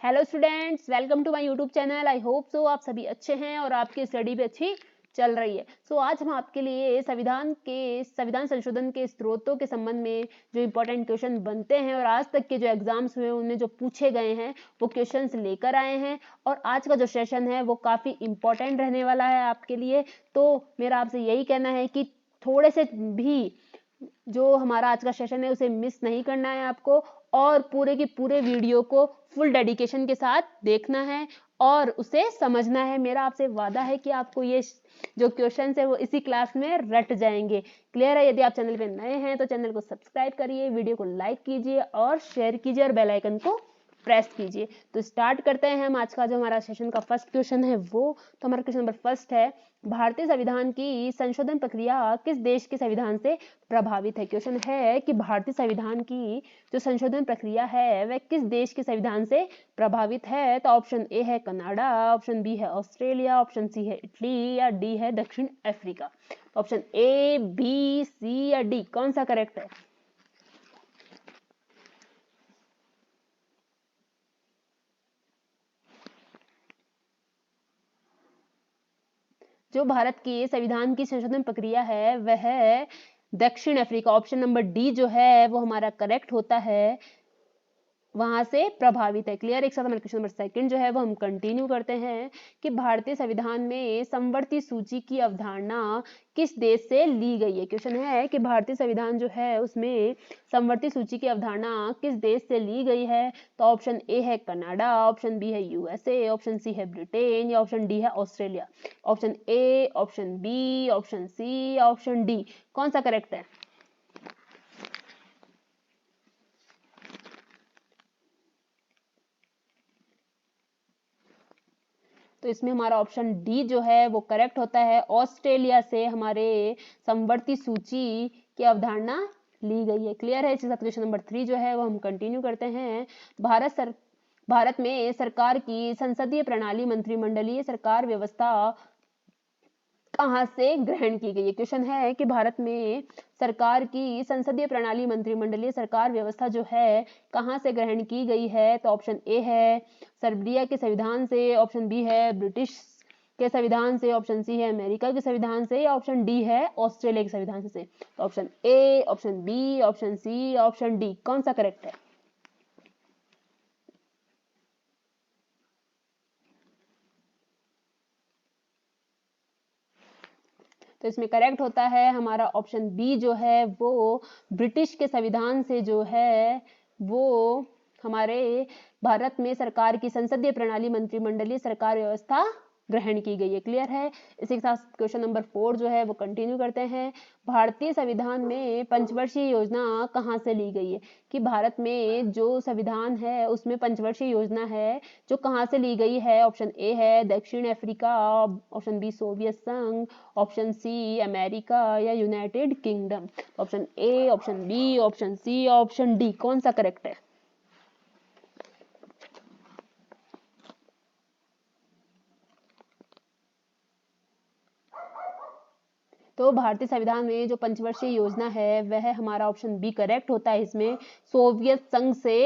Hello students, welcome to my YouTube channel. I hope so आप सभी अच्छे हैं और आपकी स्टडी भी अच्छी चल रही है। आज हम आपके लिए संविधान संशोधन के स्रोतों के संबंध में जो इम्पोर्टेंट क्वेश्चन बनते हैं और आज तक के जो एग्जाम्स हुए उनमें जो पूछे गए हैं वो क्वेश्चंस लेकर आए हैं। और आज का जो सेशन है वो काफ़ी इम्पोर्टेंट रहने वाला है आपके लिए। तो मेरा आपसे यही कहना है कि थोड़े से भी जो हमारा आज का सेशन है उसे मिस नहीं करना है आपको, और पूरे की पूरे वीडियो को फुल डेडिकेशन के साथ देखना है और उसे समझना है। मेरा आपसे वादा है कि आपको ये जो क्वेश्चन है वो इसी क्लास में रट जाएंगे। क्लियर है? यदि आप चैनल पे नए हैं तो चैनल को सब्सक्राइब करिए, वीडियो को लाइक कीजिए और शेयर कीजिए और बेल आइकन को प्रेस कीजिए। तो स्टार्ट करते हैं हम आज का जो हमारा सेशन का फर्स्ट क्वेश्चन है वो। तो हमारा क्वेश्चन नंबर फर्स्ट है, भारतीय संविधान की संशोधन प्रक्रिया किस देश के संविधान से प्रभावित है? क्वेश्चन है कि भारतीय संविधान की जो संशोधन प्रक्रिया है वह किस देश के संविधान से प्रभावित है? तो ऑप्शन ए है कनाडा, ऑप्शन बी है ऑस्ट्रेलिया, ऑप्शन सी है इटली या डी है दक्षिण अफ्रीका। ऑप्शन ए, बी, सी या डी, कौन सा करेक्ट है? जो भारत के संविधान की संशोधन प्रक्रिया है वह दक्षिण अफ्रीका, ऑप्शन नंबर डी जो है वो हमारा करेक्ट होता है, वहां से प्रभावित है। क्लियर? एक साथ हमारे क्वेश्चन नंबर सेकंड जो है वो हम कंटिन्यू करते हैं कि भारतीय संविधान में समवर्ती सूची की अवधारणा किस देश से ली गई है? क्वेश्चन है कि भारतीय संविधान जो है उसमें समवर्ती सूची की अवधारणा किस देश से ली गई है? तो ऑप्शन ए है कनाडा, ऑप्शन बी है यूएसए, ऑप्शन सी है ब्रिटेन या ऑप्शन डी है Australia. Option A, option B, option C, option D, कौन सा करेक्ट है? तो इसमें हमारा ऑप्शन डी जो है वो करेक्ट होता है। ऑस्ट्रेलिया से हमारे समवर्ती सूची की अवधारणा ली गई है। क्लियर है? इसके साथ क्वेश्चन नंबर 3 जो है वो हम कंटिन्यू करते हैं। भारत में सरकार की संसदीय प्रणाली मंत्रिमंडलीय सरकार व्यवस्था कहाँ से ग्रहण की गई है? क्वेश्चन है कि भारत में सरकार की संसदीय प्रणाली मंत्रिमंडलीय सरकार व्यवस्था जो है कहाँ से ग्रहण की गई है? तो ऑप्शन ए है सर्बिया के संविधान से, ऑप्शन बी है ब्रिटिश के संविधान से, ऑप्शन सी है अमेरिका के संविधान से या ऑप्शन डी है ऑस्ट्रेलिया के संविधान से। तो option A, option B, option C, option D, कौन सा करेक्ट है? तो इसमें करेक्ट होता है हमारा ऑप्शन बी जो है वो ब्रिटिश के संविधान से जो है वो हमारे भारत में सरकार की संसदीय प्रणाली मंत्रिमंडलीय सरकार व्यवस्था ग्रहण की गई है। क्लियर है? इसी के साथ क्वेश्चन नंबर 4 जो है वो कंटिन्यू करते हैं। भारतीय संविधान में पंचवर्षीय योजना कहाँ से ली गई है? कि भारत में जो संविधान है उसमें पंचवर्षीय योजना है जो कहाँ से ली गई है? ऑप्शन ए है दक्षिण अफ्रीका, ऑप्शन बी सोवियत संघ, ऑप्शन सी अमेरिका या United Kingdom. Option A, option B, option C, option D, कौन सा करेक्ट है? तो भारतीय संविधान में जो पंचवर्षीय योजना है वह हमारा ऑप्शन बी करेक्ट होता है। इसमें सोवियत संघ से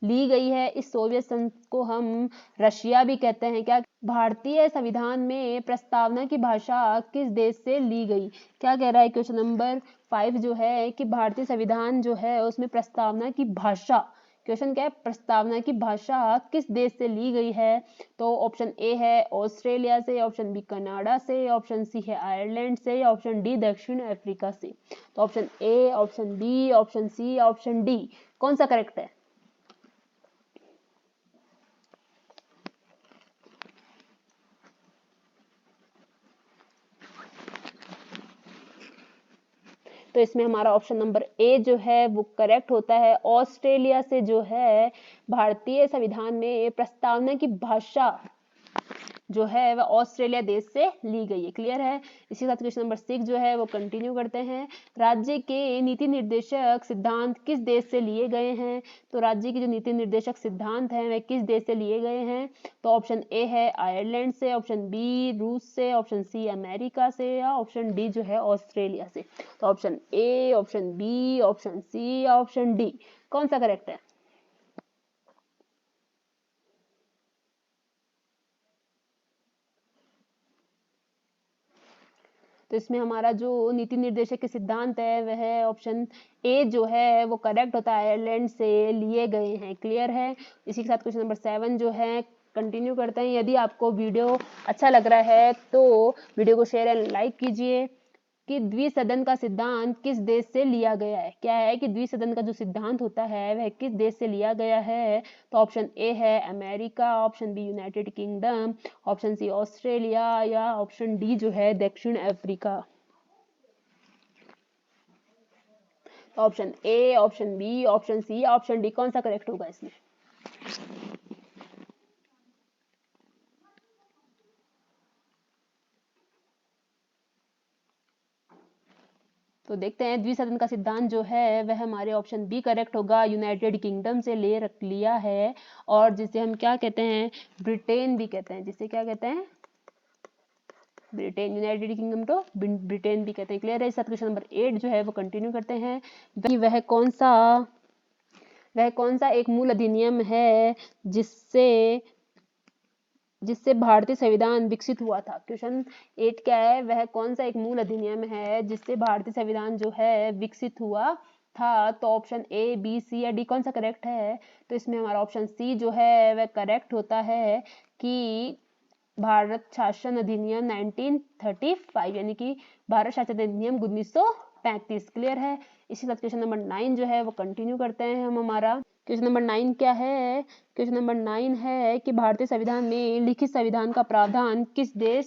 ली गई है। इस सोवियत संघ को हम रशिया भी कहते हैं। क्या भारतीय संविधान में प्रस्तावना की भाषा किस देश से ली गई? क्या कह रहा है क्वेश्चन नंबर 5 जो है कि भारतीय संविधान जो है उसमें प्रस्तावना की भाषा, क्वेश्चन क्या है, प्रस्तावना की भाषा किस देश से ली गई है? तो ऑप्शन ए है ऑस्ट्रेलिया से, ऑप्शन बी कनाडा से, ऑप्शन सी है आयरलैंड से या ऑप्शन डी दक्षिण अफ्रीका से। तो option A, option B, option C, option D, कौन सा करेक्ट है? तो इसमें हमारा ऑप्शन नंबर ए जो है वो करेक्ट होता है। ऑस्ट्रेलिया से जो है भारतीय संविधान में प्रस्तावना की भाषा जो है वह ऑस्ट्रेलिया देश से ली गई है। क्लियर है? इसी के साथ क्वेश्चन नंबर 6 जो है वो कंटिन्यू करते हैं। राज्य के नीति निर्देशक सिद्धांत किस देश से लिए गए हैं? तो राज्य के जो नीति निर्देशक सिद्धांत हैं वह किस देश से लिए गए हैं? तो ऑप्शन ए है आयरलैंड से, ऑप्शन बी रूस से, ऑप्शन सी अमेरिका से या ऑप्शन डी जो है ऑस्ट्रेलिया से। तो option A, option B, option C, option D, कौन सा करेक्ट है? तो इसमें हमारा जो नीति निर्देशक के सिद्धांत है वह ऑप्शन ए जो है वो करेक्ट होता है, आयरलैंड से लिए गए हैं। क्लियर है। इसी के साथ क्वेश्चन नंबर 7 जो है कंटिन्यू करते हैं। यदि आपको वीडियो अच्छा लग रहा है तो वीडियो को शेयर एंड लाइक कीजिए। कि द्विसदन का सिद्धांत किस देश से लिया गया है? क्या है कि द्विसदन का जो सिद्धांत होता है वह किस देश से लिया गया है? तो ऑप्शन ए है America, option B United Kingdom, option C Australia या ऑप्शन डी जो है दक्षिण Africa. Option A, option B, option C, option D, कौन सा करेक्ट होगा इसमें? तो देखते हैं द्विसदन का सिद्धांत जो है वह हमारे ऑप्शन बी करेक्ट होगा, यूनाइटेड किंगडम से ले रख लिया है और जिसे हम क्या कहते हैं, ब्रिटेन भी कहते हैं। जिसे क्या कहते हैं, ब्रिटेन। यूनाइटेड किंगडम तो ब्रिटेन भी कहते हैं। क्लियर है। इस साथ क्वेश्चन नंबर 8 जो है वो कंटिन्यू करते हैं। वह कौन सा एक मूल अधिनियम है जिससे भारतीय संविधान विकसित हुआ था? क्वेश्चन 8 क्या है, वह कौन सा एक मूल अधिनियम है जिससे भारतीय संविधान जो है विकसित हुआ था? तो ऑप्शन ए, बी, सी या डी, कौन सा करेक्ट है? तो इसमें हमारा ऑप्शन सी जो है वह करेक्ट होता है कि भारत शासन अधिनियम 1935 यानी कि भारत शासन अधिनियम 1935। क्लियर है। इसी साथ क्वेश्चन नंबर 9 जो है वो कंटिन्यू करते हैं हम हमारा। क्वेश्चन नंबर 9 क्या है? क्वेश्चन नंबर 9 है कि भारतीय संविधान में लिखित संविधान का प्रावधान किस देश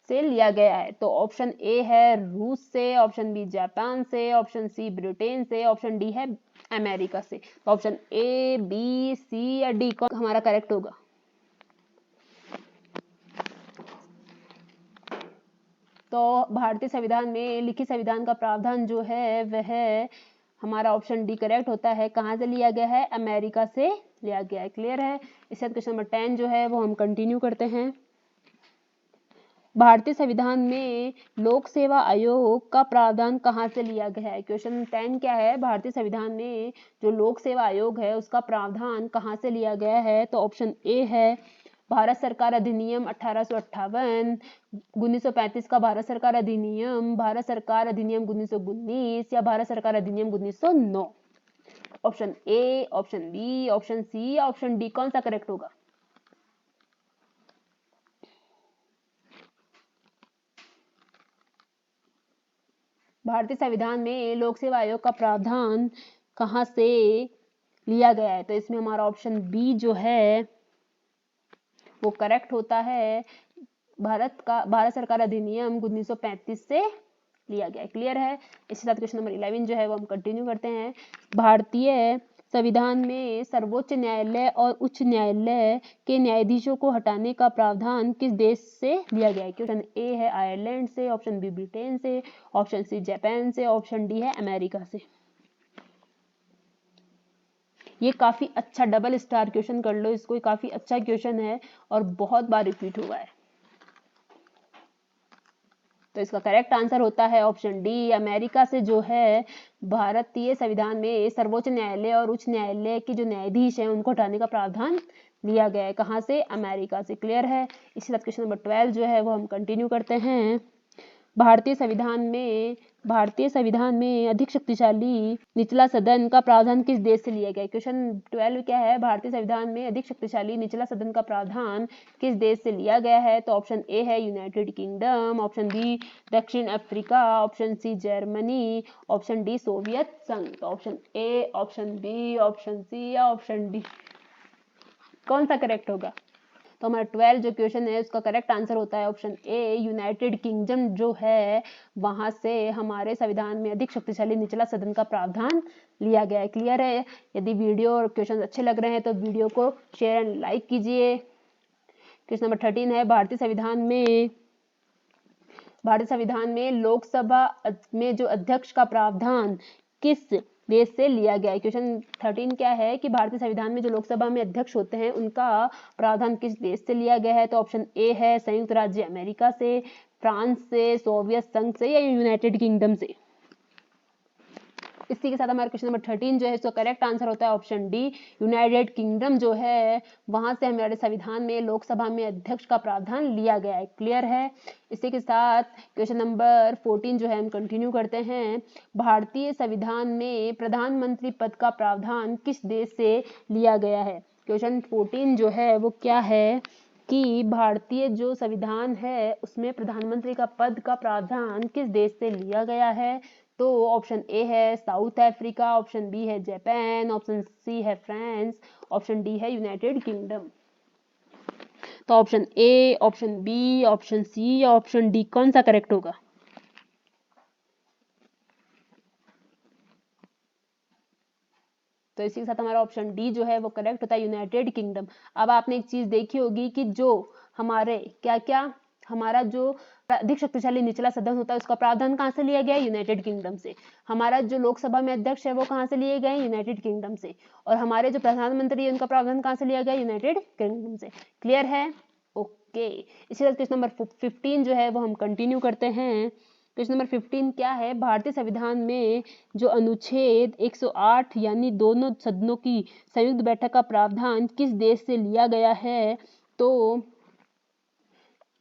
से लिया गया है? तो ऑप्शन ए है रूस से, ऑप्शन बी जापान से, ऑप्शन सी ब्रिटेन से, ऑप्शन डी है अमेरिका से। तो ऑप्शन ए, बी, सी या डी कौन हमारा करेक्ट होगा? तो भारतीय संविधान में लिखित संविधान का प्रावधान जो है वह हमारा ऑप्शन डी करेक्ट होता है। कहाँ से लिया गया है? अमेरिका से लिया गया है। क्लियर है। इसके बाद क्वेश्चन नंबर 10 जो है वो हम कंटिन्यू करते हैं। भारतीय संविधान में लोक सेवा आयोग का प्रावधान कहाँ से लिया गया है? क्वेश्चन 10 क्या है, भारतीय संविधान में जो लोक सेवा आयोग है उसका प्रावधान कहाँ से लिया गया है? तो ऑप्शन ए है भारत सरकार अधिनियम 1858, 1935 का भारत सरकार अधिनियम, भारत सरकार अधिनियम 1919 या भारत सरकार अधिनियम 1909। Option A, option B, option C या ऑप्शन डी, कौन सा करेक्ट होगा? भारतीय संविधान में लोक सेवा आयोग का प्रावधान कहाँ से लिया गया है? तो इसमें हमारा ऑप्शन बी जो है वो करेक्ट होता है। भारत सरकार अधिनियम 1935 से लिया गया है। क्लियर है। इसी साथ क्वेश्चन नंबर 11 जो है वो हम कंटिन्यू करते हैं। भारतीय संविधान में सर्वोच्च न्यायालय और उच्च न्यायालय के न्यायाधीशों को हटाने का प्रावधान किस देश से लिया गया है? क्वेश्चन ए है आयरलैंड से, ऑप्शन बी ब्रिटेन से, ऑप्शन सी जापान से, ऑप्शन डी है अमेरिका से। ये काफी अच्छा डबल स्टार क्वेश्चन कर लो इसको, काफी अच्छा क्वेश्चन है और बहुत बार रिपीट हुआ है। तो इसका करेक्ट आंसर होता है ऑप्शन डी, अमेरिका से जो है भारतीय संविधान में सर्वोच्च न्यायालय और उच्च न्यायालय के जो न्यायाधीश हैं उनको हटाने का प्रावधान लिया गया है। कहाँ से? अमेरिका से। क्लियर है। इसी साथ क्वेश्चन नंबर 12 जो है वो हम कंटिन्यू करते हैं। भारतीय संविधान में अधिक शक्तिशाली निचला सदन का प्रावधान किस देश से लिया गया है? क्वेश्चन 12 क्या है, भारतीय संविधान में अधिक शक्तिशाली निचला सदन का प्रावधान किस देश से लिया गया है? तो ऑप्शन ए है यूनाइटेड किंगडम, ऑप्शन बी दक्षिण Africa, option C Germany, option D Soviet संघ। तो option A, option B, option C या ऑप्शन डी, कौन सा करेक्ट होगा? तो हमारा 12 जो क्वेश्चन है उसका करेक्ट आंसर होता है ऑप्शन ए, यूनाइटेड किंगडम जो है वहां से हमारे संविधान में अधिक शक्तिशाली निचला सदन का प्रावधान लिया गया है। क्लियर है। यदि वीडियो और क्वेश्चन अच्छे लग रहे हैं तो वीडियो को शेयर एंड लाइक कीजिए। क्वेश्चन नंबर 13 है, भारतीय संविधान में लोकसभा में जो अध्यक्ष का प्रावधान किस देश से लिया गया है? क्वेश्चन 13 क्या है कि भारतीय संविधान में जो लोकसभा में अध्यक्ष होते हैं उनका प्रावधान किस देश से लिया गया है? तो ऑप्शन ए है संयुक्त राज्य अमेरिका से, फ्रांस से, सोवियत संघ से या यूनाइटेड किंगडम से। इसी के साथ हमारा क्वेश्चन नंबर 13 जो है इसका करेक्ट आंसर होता है ऑप्शन डी, यूनाइटेड किंगडम जो है वहां से हमारे संविधान में लोकसभा में अध्यक्ष का प्रावधान लिया गया है। क्लियर है। इसी के साथ क्वेश्चन नंबर 14 जो है हम कंटिन्यू करते हैं। भारतीय संविधान में प्रधानमंत्री पद का प्रावधान किस देश से लिया गया है। क्वेश्चन 14 जो है वो क्या है कि भारतीय जो संविधान है उसमें प्रधानमंत्री का पद का प्रावधान किस देश से लिया गया है। तो ऑप्शन ए है साउथ अफ्रीका, ऑप्शन बी है जापान, ऑप्शन सी है फ्रांस, ऑप्शन डी है यूनाइटेड किंगडम। तो option A, option B, option C या ऑप्शन डी कौन सा करेक्ट होगा। तो इसी के साथ हमारा ऑप्शन डी जो है वो करेक्ट होता है, यूनाइटेड किंगडम। अब आपने एक चीज देखी होगी कि जो हमारे क्या क्या हमारा जो अधिक शक्तिशाली निचला सदन होता है उसका प्रावधान कहां से लिया गया है, यूनाइटेड किंगडम से। हमारा जो लोकसभा में अध्यक्ष है वो कहां से लिए गए, यूनाइटेड किंगडम से। और हमारे जो प्रधानमंत्री है उनका प्रावधान कहां से लिया गया, यूनाइटेड किंगडम से। क्लियर है। ओके। इसी तरह क्वेश्चन नंबर 15 जो है वो हम कंटिन्यू करते हैं। क्वेश्चन नंबर 15 क्या है, भारतीय संविधान में जो अनुच्छेद 108 यानी दोनों सदनों की संयुक्त बैठक का प्रावधान किस देश से लिया गया है। तो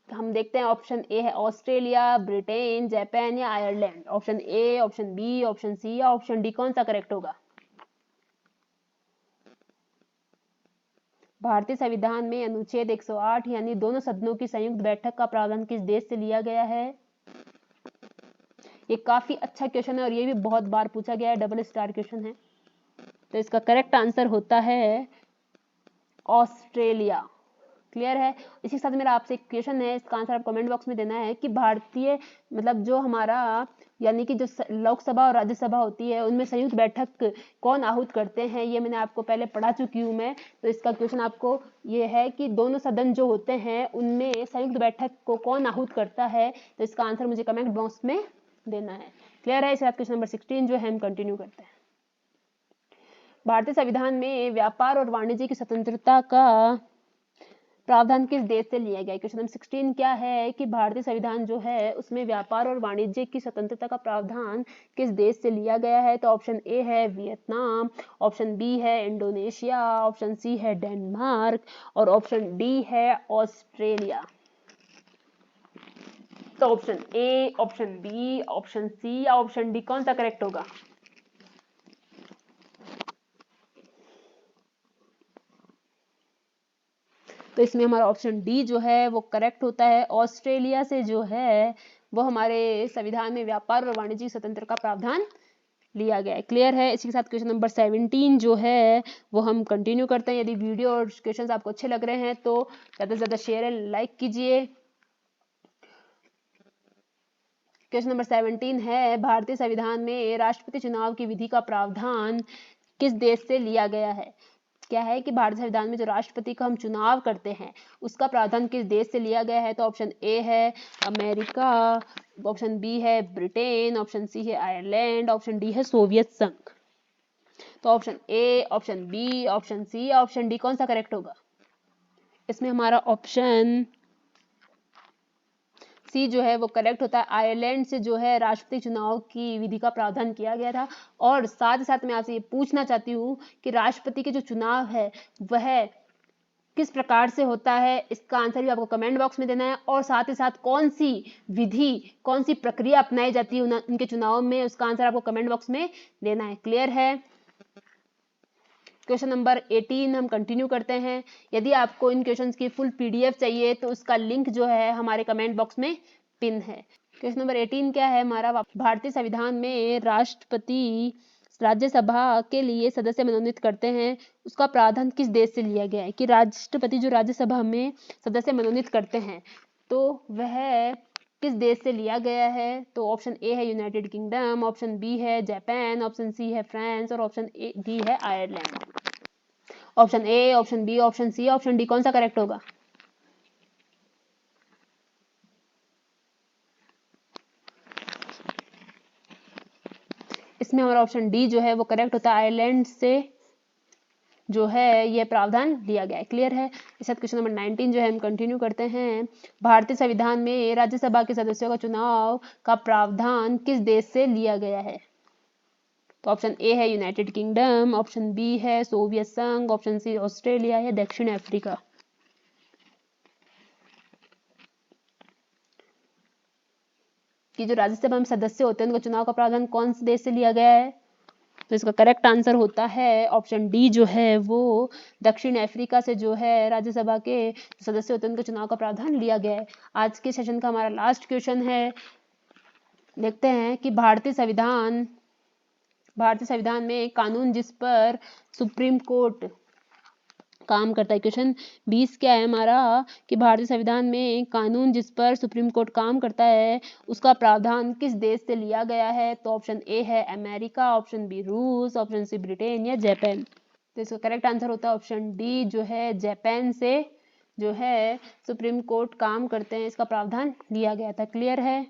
हम देखते हैं ऑप्शन ए है ऑस्ट्रेलिया, ब्रिटेन, जापान या Ireland. Option A, option B, option C या ऑप्शन डी कौन सा करेक्ट होगा। भारतीय संविधान में अनुच्छेद 108 यानी दोनों सदनों की संयुक्त बैठक का प्रावधान किस देश से लिया गया है। ये काफी अच्छा क्वेश्चन है और ये भी बहुत बार पूछा गया है, डबल स्टार क्वेश्चन है। तो इसका करेक्ट आंसर होता है ऑस्ट्रेलिया। क्लियर है। इसी के साथ मेरा आपसे एक क्वेश्चन है, इसका आंसर आप कमेंट बॉक्स में देना है कि भारतीय मतलब जो हमारा यानी कि जो लोकसभा और राज्यसभा होती है उनमें संयुक्त बैठक कौन आहूत करते हैं। ये मैंने आपको पहले पढ़ा चुकी हूँ मैं। तो इसका क्वेश्चन आपको ये है कि दोनों सदन जो होते हैं उनमें संयुक्त बैठक को कौन आहूत करता है। तो इसका आंसर मुझे कमेंट बॉक्स में देना है। क्लियर है। इसके साथ क्वेश्चन नंबर 16 जो है हम कंटिन्यू करते हैं। भारतीय संविधान में व्यापार और वाणिज्य की स्वतंत्रता का प्रावधान किस देश से लिया गया है। क्वेश्चन नंबर 16 क्या है कि भारतीय संविधान जो है उसमें व्यापार और वाणिज्य की स्वतंत्रता का प्रावधान किस देश से लिया गया है। तो ऑप्शन ए है वियतनाम, ऑप्शन बी है इंडोनेशिया, ऑप्शन सी है डेनमार्क और ऑप्शन डी है ऑस्ट्रेलिया। तो option A, option B, option C या ऑप्शन डी कौन सा करेक्ट होगा। तो इसमें हमारा ऑप्शन डी जो है वो करेक्ट होता है। ऑस्ट्रेलिया से जो है वो हमारे संविधान में व्यापार और वाणिज्य स्वतंत्रता का प्रावधान लिया गया है। क्लियर है। इसी के साथ क्वेश्चन नंबर 17 जो है वो हम कंटिन्यू करते हैं। यदि वीडियो और क्वेश्चंस आपको अच्छे लग रहे हैं तो ज्यादा से ज्यादा शेयर एंड लाइक कीजिए। क्वेश्चन नंबर 17 है, भारतीय संविधान में राष्ट्रपति चुनाव की विधि का प्रावधान किस देश से लिया गया है। क्या है कि भारतीय संविधान में जो राष्ट्रपति का हम चुनाव करते हैं उसका प्रावधान किस देश से लिया गया है। तो ऑप्शन ए है अमेरिका, ऑप्शन बी है ब्रिटेन, ऑप्शन सी है आयरलैंड, ऑप्शन डी है सोवियत संघ। तो option A, option B, option C या ऑप्शन डी कौन सा करेक्ट होगा। इसमें हमारा ऑप्शन सी जो है वो करेक्ट होता है। आयरलैंड से जो है राष्ट्रपति चुनाव की विधि का प्रावधान किया गया था। और साथ ही साथ मैं आपसे ये पूछना चाहती हूँ कि राष्ट्रपति के जो चुनाव है वह किस प्रकार से होता है। इसका आंसर भी आपको कमेंट बॉक्स में देना है और साथ ही साथ कौन सी विधि, कौन सी प्रक्रिया अपनाई जाती है उनके चुनाव में, उसका आंसर आपको कमेंट बॉक्स में देना है। क्लियर है। क्वेश्चन नंबर 18 हम कंटिन्यू करते हैं। यदि आपको इन क्वेश्चंस की फुल पीडीएफ चाहिए तो उसका लिंक जो है हमारे कमेंट बॉक्स में पिन है। क्वेश्चन नंबर 18 क्या है हमारा, भारतीय संविधान में राष्ट्रपति राज्यसभा के लिए सदस्य मनोनीत करते हैं उसका प्रावधान किस देश से लिया गया है। कि राष्ट्रपति जो राज्यसभा में सदस्य मनोनीत करते हैं तो वह किस देश से लिया गया है। तो ऑप्शन ए है यूनाइटेड किंगडम, ऑप्शन बी है जापान, ऑप्शन सी है फ्रांस और ऑप्शन डी है Ireland. Option A, option B, option C, option D कौन सा करेक्ट होगा। इसमें हमारा ऑप्शन डी जो है वो करेक्ट होता है। आयरलैंड से जो है ये प्रावधान दिया गया है। क्लियर है। इस साथ क्वेश्चन नंबर 19 जो है हम कंटिन्यू करते हैं। भारतीय संविधान में राज्यसभा के सदस्यों का चुनाव का प्रावधान किस देश से लिया गया है। तो ऑप्शन ए है यूनाइटेड किंगडम, ऑप्शन बी है सोवियत संघ, ऑप्शन सी ऑस्ट्रेलिया या दक्षिण अफ्रीका। कि जो राज्यसभा में सदस्य होते हैं उनका चुनाव का प्रावधान कौन से देश से लिया गया है? तो इसका करेक्ट आंसर होता है ऑप्शन डी जो है वो दक्षिण अफ्रीका से जो है राज्यसभा के सदस्य होते हैं उनके चुनाव का प्रावधान लिया गया है। आज के सेशन का हमारा लास्ट क्वेश्चन है, देखते हैं कि भारतीय संविधान में कानून जिस पर सुप्रीम कोर्ट काम करता है। क्वेश्चन 20 क्या है हमारा कि भारतीय संविधान में कानून जिस पर सुप्रीम कोर्ट काम करता है उसका प्रावधान किस देश से लिया गया है? तो ऑप्शन ए है अमेरिका, ऑप्शन बी रूस, ऑप्शन सी ब्रिटेन या जापान। तो इसका करेक्ट आंसर होता है ऑप्शन डी जो है जापान से जो है सुप्रीम कोर्ट काम करते हैं, इसका प्रावधान लिया गया था। क्लियर है?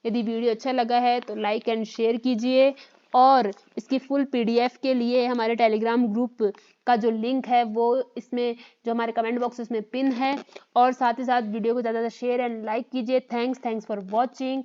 यदि वीडियो अच्छा लगा है तो लाइक एंड शेयर कीजिए और इसकी फुल पीडीएफ के लिए हमारे टेलीग्राम ग्रुप का जो लिंक है वो इसमें जो हमारे कमेंट बॉक्स उसमें पिन है, और साथ ही साथ वीडियो को ज़्यादा से शेयर एंड लाइक कीजिए। Thanks for watching.